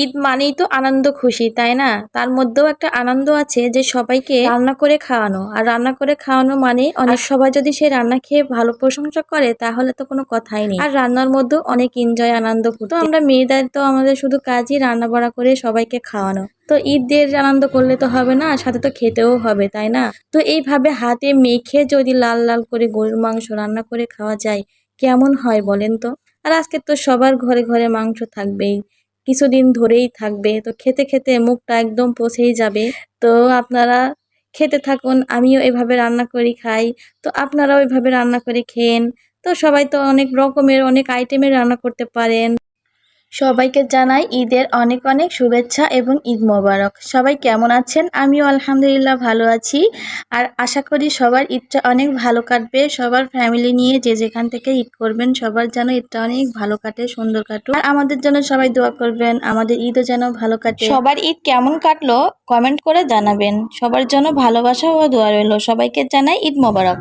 ঈদ মানেই তো আনন্দ খুশি, তাই না? তার মধ্যেও একটা আনন্দ আছে যে সবাইকে রান্না করে খাওয়ানো। আর রান্না করে খাওয়ানো মানে অনেক সবাই যদি সেই রান্না খেয়ে ভালো প্রশংসা করে তাহলে তো কোনো কথাই নেই। আর রান্নার মধ্যেও অনেক এনজয় আনন্দ করতে। তো আমরা মেয়েদের তো আমাদের শুধু কাজই রান্না বাড়া করে সবাইকে খাওয়ানো। তো ঈদের আনন্দ করলে তো হবে না, সাথে তো খেতেও হবে, তাই না? তো এইভাবে হাতে মেখে যদি লাল লাল করে গরুর মাংস রান্না করে খাওয়া যায় কেমন হয় বলেন তো? আর আজকে তো সবার ঘরে ঘরে মাংস থাকবেই, কিছুদিন ধরেই থাকবে। তো খেতে খেতে মুখটা একদম পচেই যাবে। তো আপনারা খেতে থাকুন, আমিও এভাবে রান্না করি খাই। তো আপনারাও এভাবে রান্না করে খেন। তো সবাই তো অনেক রকমের অনেক আইটেমের রান্না করতে পারেন। সবাইকে জানাই ঈদের অনেক অনেক শুভেচ্ছা এবং ঈদ মোবারক। সবাই কেমন আছেন? আমিও আলহামদুলিল্লাহ ভালো আছি। আর আশা করি সবার ঈদটা অনেক ভালো কাটবে। সবার ফ্যামিলি নিয়ে যে যেখান থেকে ঈদ করবেন সবার যেন ঈদটা অনেক ভালো কাটে, সুন্দর কাটুক। আর আমাদের জন্য সবাই দোয়া করবেন, আমাদের ঈদও যেন ভালো কাটে। সবার ঈদ কেমন কাটলো কমেন্ট করে জানাবেন। সবার জন্য ভালোবাসা ও দোয়া রইল। সবাইকে জানাই ঈদ মোবারক।